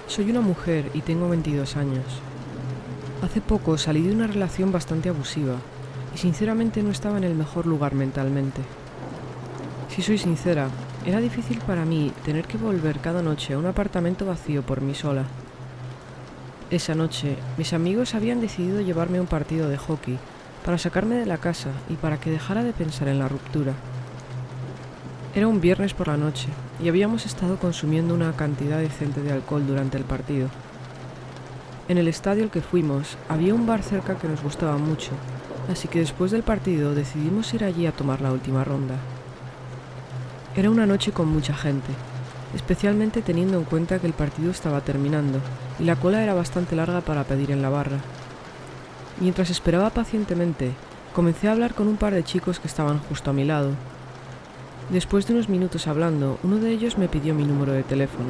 Soy una mujer y tengo 22 años. Hace poco salí de una relación bastante abusiva y sinceramente no estaba en el mejor lugar mentalmente. Si soy sincera, era difícil para mí tener que volver cada noche a un apartamento vacío por mí sola. Esa noche, mis amigos habían decidido llevarme a un partido de hockey para sacarme de la casa y para que dejara de pensar en la ruptura. Era un viernes por la noche y habíamos estado consumiendo una cantidad decente de alcohol durante el partido. En el estadio al que fuimos había un bar cerca que nos gustaba mucho, así que después del partido decidimos ir allí a tomar la última ronda. Era una noche con mucha gente, especialmente teniendo en cuenta que el partido estaba terminando y la cola era bastante larga para pedir en la barra. Mientras esperaba pacientemente, comencé a hablar con un par de chicos que estaban justo a mi lado. Después de unos minutos hablando, uno de ellos me pidió mi número de teléfono.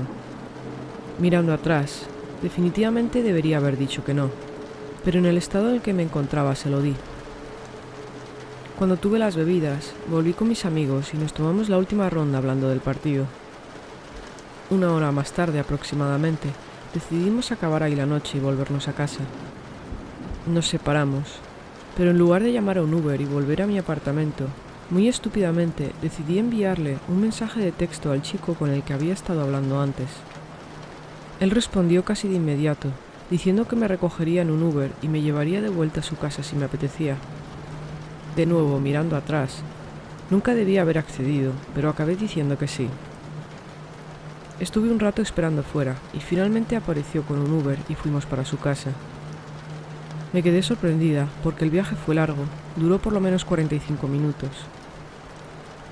Mirando atrás, definitivamente debería haber dicho que no, pero en el estado en el que me encontraba se lo di. Cuando tuve las bebidas, volví con mis amigos y nos tomamos la última ronda hablando del partido. Una hora más tarde aproximadamente, decidimos acabar ahí la noche y volvernos a casa. Nos separamos, pero en lugar de llamar a un Uber y volver a mi apartamento, muy estúpidamente decidí enviarle un mensaje de texto al chico con el que había estado hablando antes. Él respondió casi de inmediato, diciendo que me recogería en un Uber y me llevaría de vuelta a su casa si me apetecía. De nuevo, mirando atrás, nunca debía haber accedido, pero acabé diciendo que sí. Estuve un rato esperando fuera y finalmente apareció con un Uber y fuimos para su casa. Me quedé sorprendida porque el viaje fue largo, duró por lo menos 45 minutos.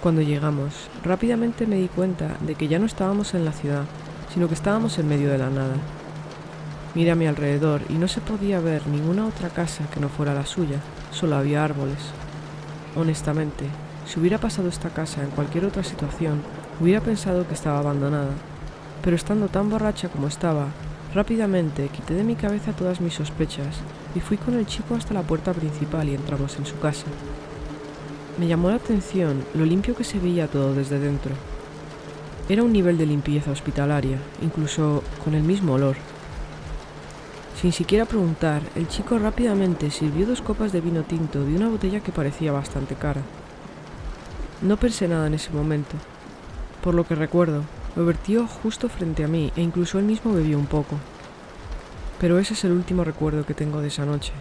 Cuando llegamos, rápidamente me di cuenta de que ya no estábamos en la ciudad, sino que estábamos en medio de la nada. Miré a mi alrededor y no se podía ver ninguna otra casa que no fuera la suya, solo había árboles. Honestamente, si hubiera pasado esta casa en cualquier otra situación, hubiera pensado que estaba abandonada, pero estando tan borracha como estaba, rápidamente quité de mi cabeza todas mis sospechas y fui con el chico hasta la puerta principal y entramos en su casa. Me llamó la atención lo limpio que se veía todo desde dentro. Era un nivel de limpieza hospitalaria, incluso con el mismo olor. Sin siquiera preguntar, el chico rápidamente sirvió 2 copas de vino tinto de una botella que parecía bastante cara. No pensé nada en ese momento. Por lo que recuerdo, lo vertió justo frente a mí e incluso él mismo bebió un poco. Pero ese es el último recuerdo que tengo de esa noche.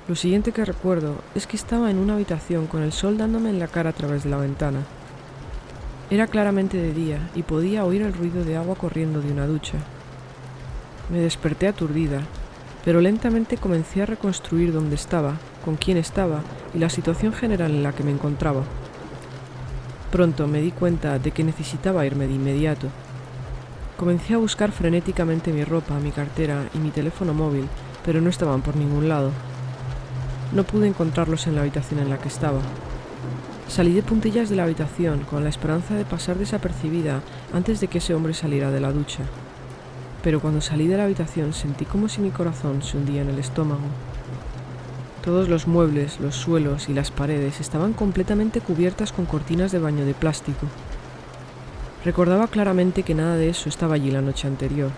Lo siguiente que recuerdo es que estaba en una habitación con el sol dándome en la cara a través de la ventana. Era claramente de día y podía oír el ruido de agua corriendo de una ducha. Me desperté aturdida, pero lentamente comencé a reconstruir dónde estaba, con quién estaba y la situación general en la que me encontraba. Pronto me di cuenta de que necesitaba irme de inmediato. Comencé a buscar frenéticamente mi ropa, mi cartera y mi teléfono móvil, pero no estaban por ningún lado. No pude encontrarlos en la habitación en la que estaba. Salí de puntillas de la habitación con la esperanza de pasar desapercibida antes de que ese hombre saliera de la ducha. Pero cuando salí de la habitación sentí como si mi corazón se hundía en el estómago. Todos los muebles, los suelos y las paredes estaban completamente cubiertas con cortinas de baño de plástico. Recordaba claramente que nada de eso estaba allí la noche anterior.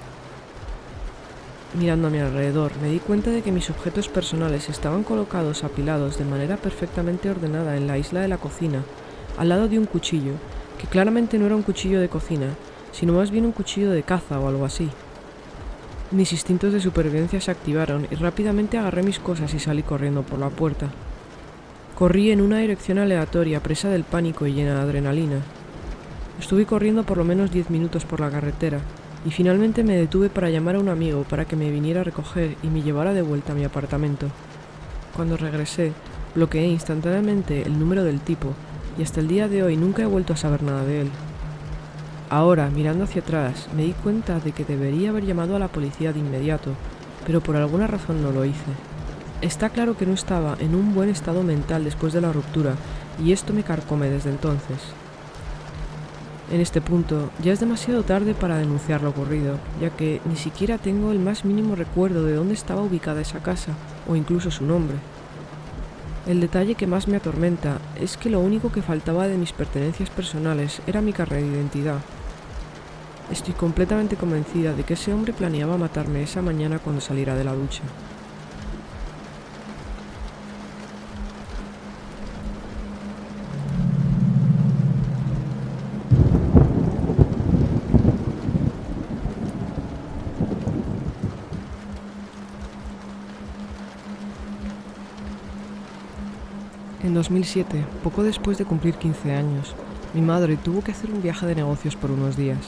Mirando a mi alrededor, me di cuenta de que mis objetos personales estaban colocados apilados de manera perfectamente ordenada en la isla de la cocina, al lado de un cuchillo, que claramente no era un cuchillo de cocina, sino más bien un cuchillo de caza o algo así. Mis instintos de supervivencia se activaron y rápidamente agarré mis cosas y salí corriendo por la puerta. Corrí en una dirección aleatoria, presa del pánico y llena de adrenalina. Estuve corriendo por lo menos 10 minutos por la carretera, y finalmente me detuve para llamar a un amigo para que me viniera a recoger y me llevara de vuelta a mi apartamento. Cuando regresé, bloqueé instantáneamente el número del tipo y hasta el día de hoy nunca he vuelto a saber nada de él. Ahora, mirando hacia atrás, me di cuenta de que debería haber llamado a la policía de inmediato, pero por alguna razón no lo hice. Está claro que no estaba en un buen estado mental después de la ruptura y esto me carcome desde entonces. En este punto, ya es demasiado tarde para denunciar lo ocurrido, ya que ni siquiera tengo el más mínimo recuerdo de dónde estaba ubicada esa casa, o incluso su nombre. El detalle que más me atormenta es que lo único que faltaba de mis pertenencias personales era mi carnet de identidad. Estoy completamente convencida de que ese hombre planeaba matarme esa mañana cuando saliera de la ducha. En 2007, poco después de cumplir 15 años, mi madre tuvo que hacer un viaje de negocios por unos días.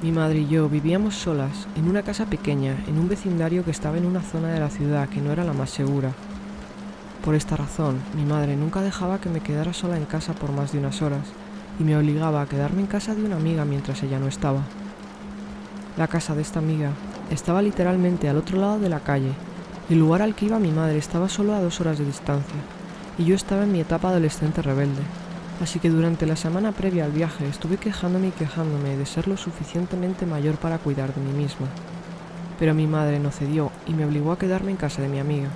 Mi madre y yo vivíamos solas, en una casa pequeña, en un vecindario que estaba en una zona de la ciudad que no era la más segura. Por esta razón, mi madre nunca dejaba que me quedara sola en casa por más de unas horas, y me obligaba a quedarme en casa de una amiga mientras ella no estaba. La casa de esta amiga estaba literalmente al otro lado de la calle, y el lugar al que iba mi madre estaba solo a 2 horas de distancia, y yo estaba en mi etapa adolescente rebelde, así que durante la semana previa al viaje estuve quejándome de ser lo suficientemente mayor para cuidar de mí misma. Pero mi madre no cedió y me obligó a quedarme en casa de mi amiga.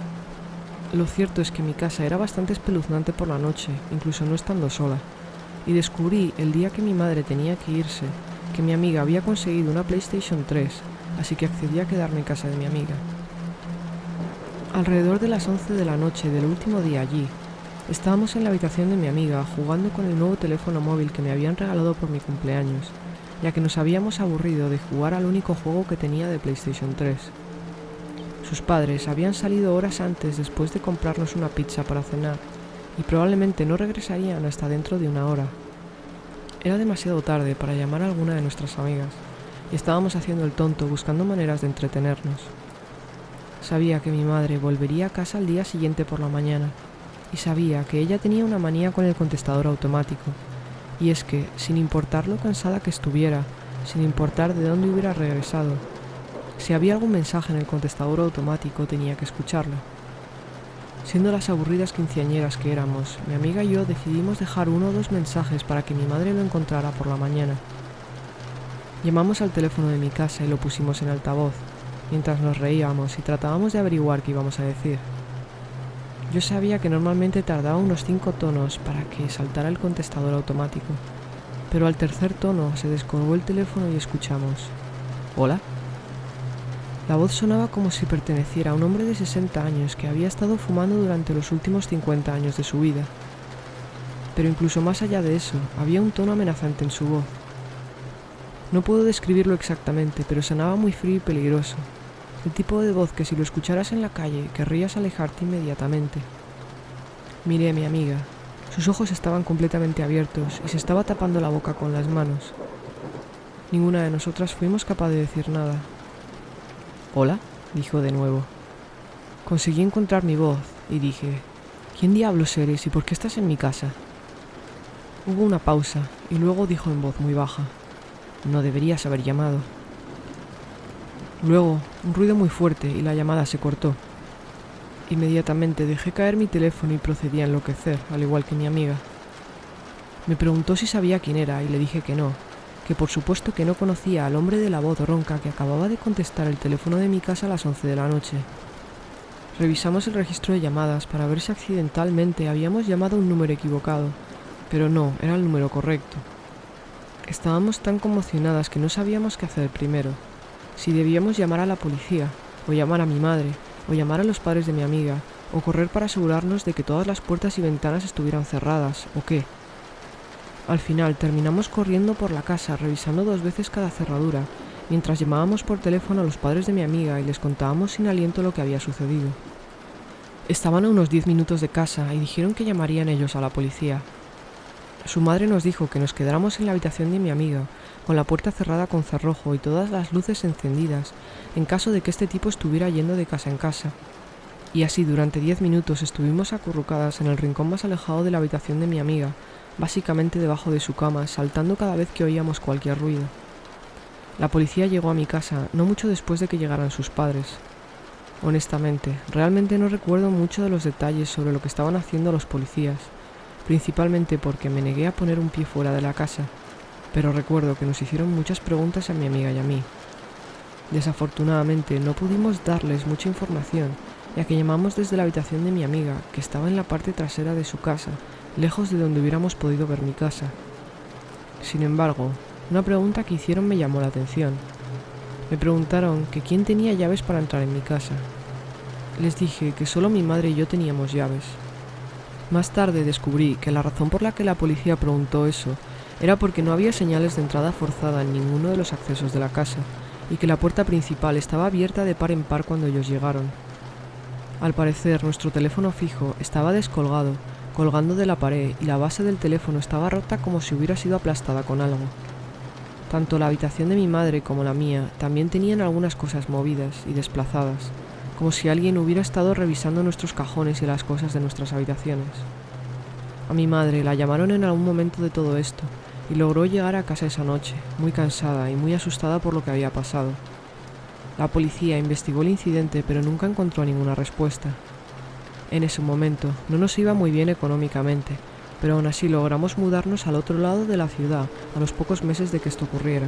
Lo cierto es que mi casa era bastante espeluznante por la noche, incluso no estando sola, y descubrí el día que mi madre tenía que irse que mi amiga había conseguido una PlayStation 3, así que accedí a quedarme en casa de mi amiga. Alrededor de las 11 de la noche del último día allí, estábamos en la habitación de mi amiga jugando con el nuevo teléfono móvil que me habían regalado por mi cumpleaños, ya que nos habíamos aburrido de jugar al único juego que tenía de PlayStation 3. Sus padres habían salido horas antes después de comprarnos una pizza para cenar, y probablemente no regresarían hasta dentro de una hora. Era demasiado tarde para llamar a alguna de nuestras amigas, y estábamos haciendo el tonto buscando maneras de entretenernos. Sabía que mi madre volvería a casa al día siguiente por la mañana, y sabía que ella tenía una manía con el contestador automático, y es que, sin importar lo cansada que estuviera, sin importar de dónde hubiera regresado, si había algún mensaje en el contestador automático tenía que escucharlo. Siendo las aburridas quinceañeras que éramos, mi amiga y yo decidimos dejar 1 o 2 mensajes para que mi madre lo encontrara por la mañana. Llamamos al teléfono de mi casa y lo pusimos en altavoz, mientras nos reíamos y tratábamos de averiguar qué íbamos a decir. Yo sabía que normalmente tardaba unos 5 tonos para que saltara el contestador automático, pero al tercer tono se descolgó el teléfono y escuchamos: ¿Hola? La voz sonaba como si perteneciera a un hombre de 60 años que había estado fumando durante los últimos 50 años de su vida. Pero incluso más allá de eso, había un tono amenazante en su voz. No puedo describirlo exactamente, pero sonaba muy frío y peligroso. El tipo de voz que si lo escucharas en la calle querrías alejarte inmediatamente. Miré a mi amiga. Sus ojos estaban completamente abiertos y se estaba tapando la boca con las manos. Ninguna de nosotras fuimos capaz de decir nada. «¿Hola?», dijo de nuevo. Conseguí encontrar mi voz y dije: «¿Quién diablos eres y por qué estás en mi casa?». Hubo una pausa y luego dijo en voz muy baja: «No deberías haber llamado». Luego, un ruido muy fuerte y la llamada se cortó. Inmediatamente dejé caer mi teléfono y procedí a enloquecer, al igual que mi amiga. Me preguntó si sabía quién era y le dije que no, que por supuesto que no conocía al hombre de la voz ronca que acababa de contestar el teléfono de mi casa a las 11 de la noche. Revisamos el registro de llamadas para ver si accidentalmente habíamos llamado a un número equivocado, pero no, era el número correcto. Estábamos tan conmocionadas que no sabíamos qué hacer primero. Si debíamos llamar a la policía, o llamar a mi madre, o llamar a los padres de mi amiga, o correr para asegurarnos de que todas las puertas y ventanas estuvieran cerradas, o qué. Al final terminamos corriendo por la casa revisando 2 veces cada cerradura, mientras llamábamos por teléfono a los padres de mi amiga y les contábamos sin aliento lo que había sucedido. Estaban a unos 10 minutos de casa y dijeron que llamarían ellos a la policía. Su madre nos dijo que nos quedáramos en la habitación de mi amiga, con la puerta cerrada con cerrojo y todas las luces encendidas, en caso de que este tipo estuviera yendo de casa en casa. Y así durante 10 minutos estuvimos acurrucadas en el rincón más alejado de la habitación de mi amiga, básicamente debajo de su cama, saltando cada vez que oíamos cualquier ruido. La policía llegó a mi casa no mucho después de que llegaran sus padres. Honestamente, realmente no recuerdo mucho de los detalles sobre lo que estaban haciendo los policías, principalmente porque me negué a poner un pie fuera de la casa, pero recuerdo que nos hicieron muchas preguntas a mi amiga y a mí. Desafortunadamente no pudimos darles mucha información, ya que llamamos desde la habitación de mi amiga, que estaba en la parte trasera de su casa, lejos de donde hubiéramos podido ver mi casa. Sin embargo, Una pregunta que hicieron me llamó la atención. Me preguntaron que quién tenía llaves para entrar en mi casa. Les dije que solo mi madre y yo teníamos llaves. Más tarde descubrí que la razón por la que la policía preguntó eso era porque no había señales de entrada forzada en ninguno de los accesos de la casa y que la puerta principal estaba abierta de par en par cuando ellos llegaron. Al parecer, nuestro teléfono fijo estaba descolgado, colgando de la pared, y la base del teléfono estaba rota como si hubiera sido aplastada con algo. Tanto la habitación de mi madre como la mía también tenían algunas cosas movidas y desplazadas, como si alguien hubiera estado revisando nuestros cajones y las cosas de nuestras habitaciones. A mi madre la llamaron en algún momento de todo esto, y logró llegar a casa esa noche, muy cansada y muy asustada por lo que había pasado. La policía investigó el incidente, pero nunca encontró ninguna respuesta. En ese momento no nos iba muy bien económicamente, pero aún así logramos mudarnos al otro lado de la ciudad a los pocos meses de que esto ocurriera.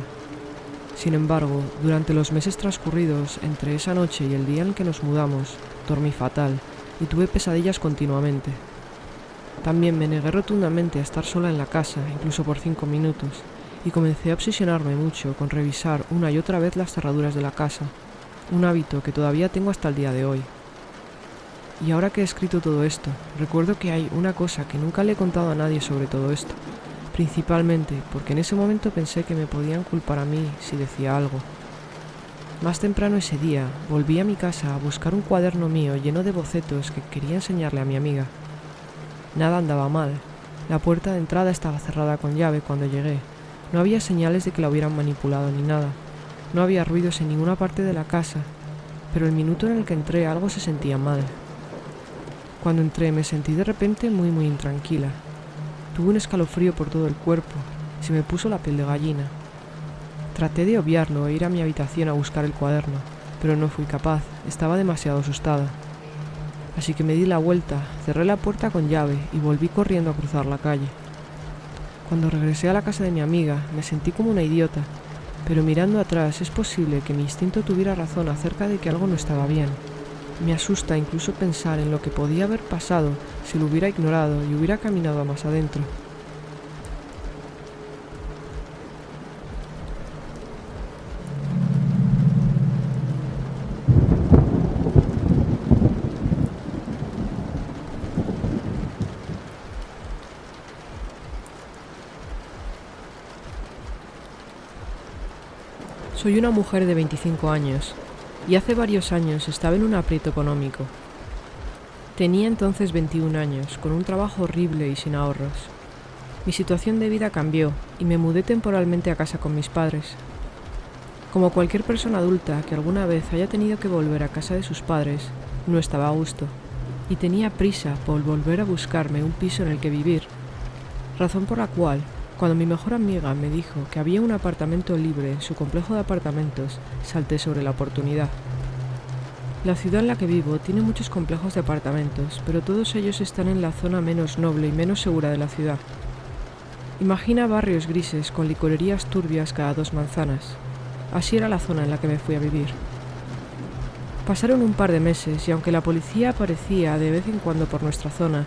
Sin embargo, durante los meses transcurridos entre esa noche y el día en que nos mudamos, dormí fatal y tuve pesadillas continuamente. También me negué rotundamente a estar sola en la casa, incluso por 5 minutos, y comencé a obsesionarme mucho con revisar una y otra vez las cerraduras de la casa, un hábito que todavía tengo hasta el día de hoy. Y ahora que he escrito todo esto, recuerdo que hay una cosa que nunca le he contado a nadie sobre todo esto, principalmente porque en ese momento pensé que me podían culpar a mí si decía algo. Más temprano ese día, volví a mi casa a buscar un cuaderno mío lleno de bocetos que quería enseñarle a mi amiga. Nada andaba mal. La puerta de entrada estaba cerrada con llave cuando llegué. No había señales de que la hubieran manipulado ni nada. No había ruidos en ninguna parte de la casa, pero el minuto en el que entré algo se sentía mal. Cuando entré me sentí de repente muy intranquila. Tuve un escalofrío por todo el cuerpo, se me puso la piel de gallina. Traté de obviarlo e ir a mi habitación a buscar el cuaderno, pero no fui capaz, estaba demasiado asustada. Así que me di la vuelta, cerré la puerta con llave y volví corriendo a cruzar la calle. Cuando regresé a la casa de mi amiga, me sentí como una idiota, pero mirando atrás es posible que mi instinto tuviera razón acerca de que algo no estaba bien. Me asusta incluso pensar en lo que podía haber pasado si lo hubiera ignorado y hubiera caminado más adentro. Soy una mujer de 25 años y hace varios años estaba en un aprieto económico. Tenía entonces 21 años, con un trabajo horrible y sin ahorros. Mi situación de vida cambió y me mudé temporalmente a casa con mis padres. Como cualquier persona adulta que alguna vez haya tenido que volver a casa de sus padres, no estaba a gusto y tenía prisa por volver a buscarme un piso en el que vivir, razón por la cual, cuando mi mejor amiga me dijo que había un apartamento libre en su complejo de apartamentos, salté sobre la oportunidad. La ciudad en la que vivo tiene muchos complejos de apartamentos, pero todos ellos están en la zona menos noble y menos segura de la ciudad. Imagina barrios grises con licorerías turbias cada 2 manzanas. Así era la zona en la que me fui a vivir. Pasaron un par de meses y aunque la policía aparecía de vez en cuando por nuestra zona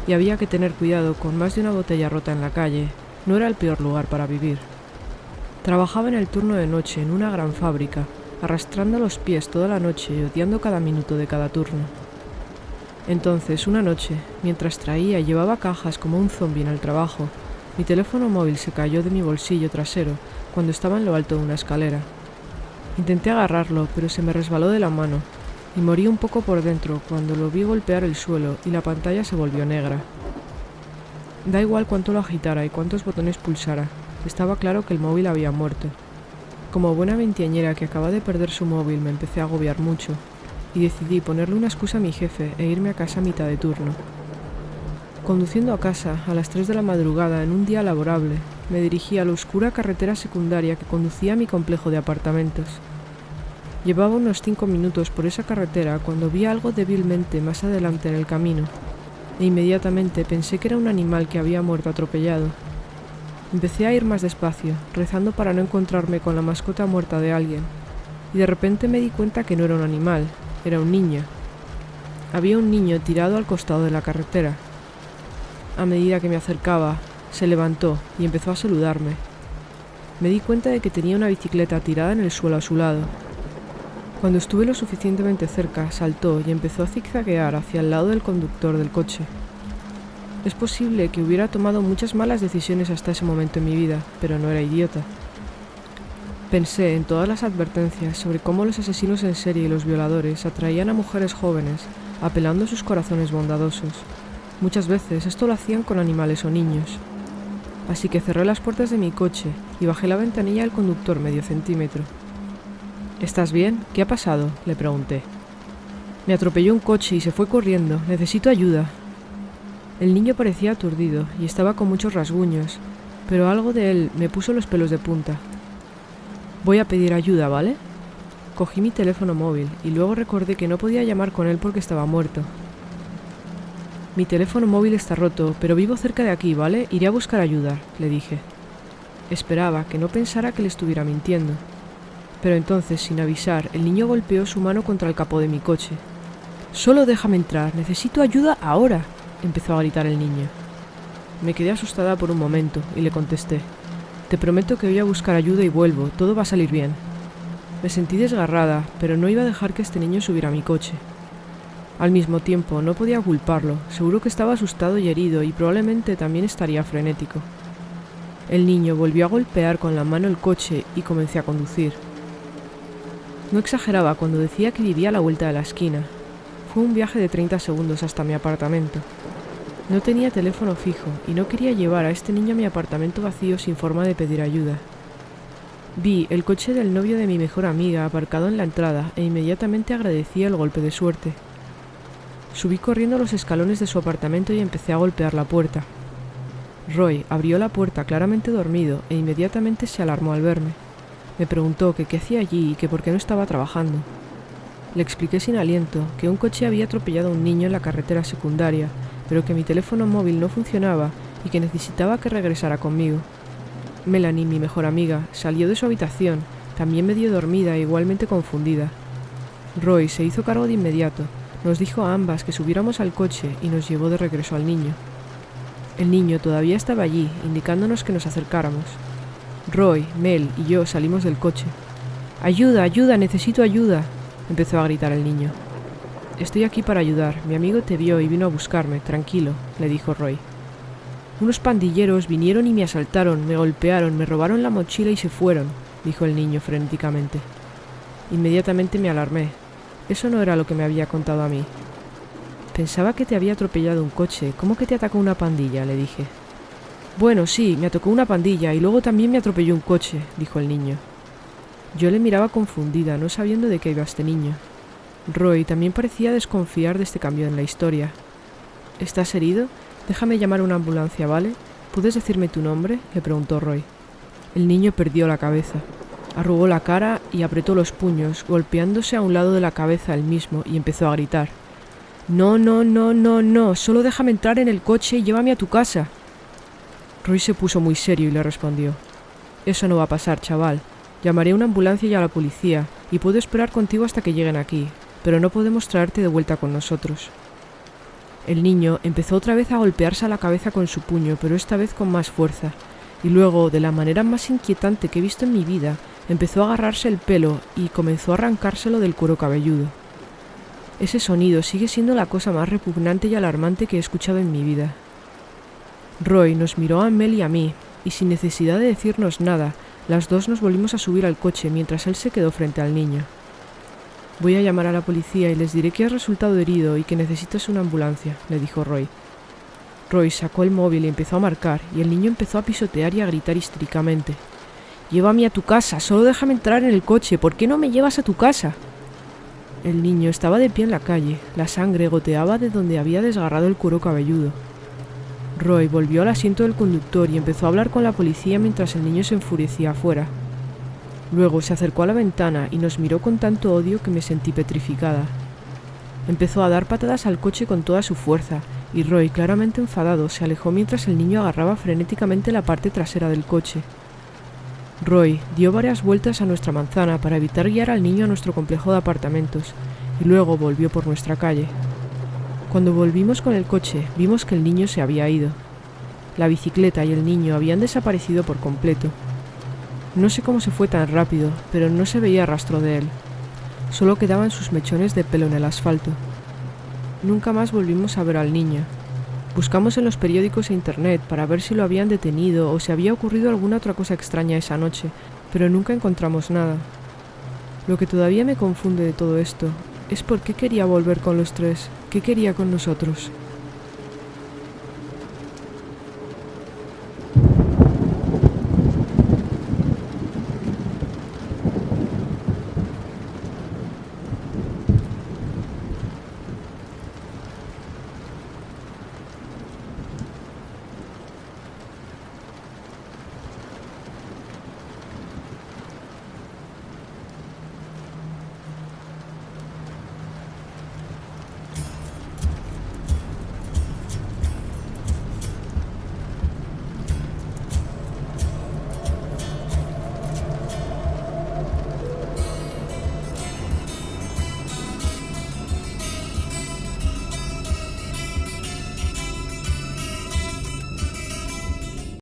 y había que tener cuidado con más de una botella rota en la calle, no era el peor lugar para vivir. Trabajaba en el turno de noche en una gran fábrica, arrastrando los pies toda la noche y odiando cada minuto de cada turno. Entonces, una noche, mientras traía y llevaba cajas como un zombi en el trabajo, mi teléfono móvil se cayó de mi bolsillo trasero cuando estaba en lo alto de una escalera. Intenté agarrarlo, pero se me resbaló de la mano y morí un poco por dentro cuando lo vi golpear el suelo y la pantalla se volvió negra. Da igual cuánto lo agitara y cuántos botones pulsara, estaba claro que el móvil había muerto. Como buena veinteañera que acaba de perder su móvil me empecé a agobiar mucho y decidí ponerle una excusa a mi jefe e irme a casa a mitad de turno. Conduciendo a casa a las 3 de la madrugada en un día laborable, me dirigí a la oscura carretera secundaria que conducía a mi complejo de apartamentos. Llevaba unos 5 minutos por esa carretera cuando vi algo débilmente más adelante en el camino, e inmediatamente pensé que era un animal que había muerto atropellado. Empecé a ir más despacio, rezando para no encontrarme con la mascota muerta de alguien, y de repente me di cuenta que no era un animal, era un niño. Había un niño tirado al costado de la carretera. A medida que me acercaba, se levantó y empezó a saludarme. Me di cuenta de que tenía una bicicleta tirada en el suelo a su lado. Cuando estuve lo suficientemente cerca, saltó y empezó a zigzaguear hacia el lado del conductor del coche. Es posible que hubiera tomado muchas malas decisiones hasta ese momento en mi vida, pero no era idiota. Pensé en todas las advertencias sobre cómo los asesinos en serie y los violadores atraían a mujeres jóvenes, apelando a sus corazones bondadosos. Muchas veces esto lo hacían con animales o niños. Así que cerré las puertas de mi coche y bajé la ventanilla del conductor medio centímetro. ¿Estás bien? ¿Qué ha pasado?, le pregunté. Me atropelló un coche y se fue corriendo. Necesito ayuda. El niño parecía aturdido y estaba con muchos rasguños, pero algo de él me puso los pelos de punta. Voy a pedir ayuda, ¿vale? Cogí mi teléfono móvil y luego recordé que no podía llamar con él porque estaba muerto. Mi teléfono móvil está roto, pero vivo cerca de aquí, ¿vale? Iré a buscar ayuda, le dije. Esperaba que no pensara que le estuviera mintiendo. Pero entonces, sin avisar, el niño golpeó su mano contra el capó de mi coche. «Solo déjame entrar, necesito ayuda ahora», empezó a gritar el niño. Me quedé asustada por un momento y le contesté. «Te prometo que voy a buscar ayuda y vuelvo, todo va a salir bien». Me sentí desgarrada, pero no iba a dejar que este niño subiera a mi coche. Al mismo tiempo, no podía culparlo, seguro que estaba asustado y herido y probablemente también estaría frenético. El niño volvió a golpear con la mano el coche y comencé a conducir. No exageraba cuando decía que vivía a la vuelta de la esquina. Fue un viaje de 30 segundos hasta mi apartamento. No tenía teléfono fijo y no quería llevar a este niño a mi apartamento vacío sin forma de pedir ayuda. Vi el coche del novio de mi mejor amiga aparcado en la entrada e inmediatamente agradecí el golpe de suerte. Subí corriendo los escalones de su apartamento y empecé a golpear la puerta. Roy abrió la puerta claramente dormido e inmediatamente se alarmó al verme. Me preguntó que qué hacía allí y que por qué no estaba trabajando. Le expliqué sin aliento que un coche había atropellado a un niño en la carretera secundaria, pero que mi teléfono móvil no funcionaba y que necesitaba que regresara conmigo. Melanie, mi mejor amiga, salió de su habitación, también medio dormida e igualmente confundida. Roy se hizo cargo de inmediato, nos dijo a ambas que subiéramos al coche y nos llevó de regreso al niño. El niño todavía estaba allí, indicándonos que nos acercáramos. Roy, Mel y yo salimos del coche. «¡Ayuda, ayuda, necesito ayuda!», empezó a gritar el niño. «Estoy aquí para ayudar, mi amigo te vio y vino a buscarme, tranquilo», le dijo Roy. «Unos pandilleros vinieron y me asaltaron, me golpearon, me robaron la mochila y se fueron», dijo el niño frenéticamente. Inmediatamente me alarmé. Eso no era lo que me había contado a mí. «Pensaba que te había atropellado un coche. ¿Cómo que te atacó una pandilla?», le dije. «Bueno, sí, me atacó una pandilla y luego también me atropelló un coche», dijo el niño. Yo le miraba confundida, no sabiendo de qué iba este niño. Roy también parecía desconfiar de este cambio en la historia. «¿Estás herido? Déjame llamar a una ambulancia, ¿vale? ¿Puedes decirme tu nombre?», le preguntó Roy. El niño perdió la cabeza. Arrugó la cara y apretó los puños, golpeándose a un lado de la cabeza él mismo, y empezó a gritar. «No, no, no, no, no, solo déjame entrar en el coche y llévame a tu casa». Roy se puso muy serio y le respondió. «Eso no va a pasar, chaval. Llamaré a una ambulancia y a la policía, y puedo esperar contigo hasta que lleguen aquí, pero no podemos traerte de vuelta con nosotros». El niño empezó otra vez a golpearse a la cabeza con su puño, pero esta vez con más fuerza, y luego, de la manera más inquietante que he visto en mi vida, empezó a agarrarse el pelo y comenzó a arrancárselo del cuero cabelludo. Ese sonido sigue siendo la cosa más repugnante y alarmante que he escuchado en mi vida. Roy nos miró a Mel y a mí, y sin necesidad de decirnos nada, las dos nos volvimos a subir al coche mientras él se quedó frente al niño. «Voy a llamar a la policía y les diré que has resultado herido y que necesitas una ambulancia», le dijo Roy. Roy sacó el móvil y empezó a marcar, y el niño empezó a pisotear y a gritar histéricamente. «¡Llévame a tu casa! ¡Solo déjame entrar en el coche! ¿Por qué no me llevas a tu casa?» El niño estaba de pie en la calle, la sangre goteaba de donde había desgarrado el cuero cabelludo. Roy volvió al asiento del conductor y empezó a hablar con la policía mientras el niño se enfurecía afuera. Luego se acercó a la ventana y nos miró con tanto odio que me sentí petrificada. Empezó a dar patadas al coche con toda su fuerza, y Roy, claramente enfadado, se alejó mientras el niño agarraba frenéticamente la parte trasera del coche. Roy dio varias vueltas a nuestra manzana para evitar guiar al niño a nuestro complejo de apartamentos, y luego volvió por nuestra calle. Cuando volvimos con el coche, vimos que el niño se había ido. La bicicleta y el niño habían desaparecido por completo. No sé cómo se fue tan rápido, pero no se veía rastro de él. Solo quedaban sus mechones de pelo en el asfalto. Nunca más volvimos a ver al niño. Buscamos en los periódicos e internet para ver si lo habían detenido o si había ocurrido alguna otra cosa extraña esa noche, pero nunca encontramos nada. Lo que todavía me confunde de todo esto es por qué quería volver con los tres, qué quería con nosotros.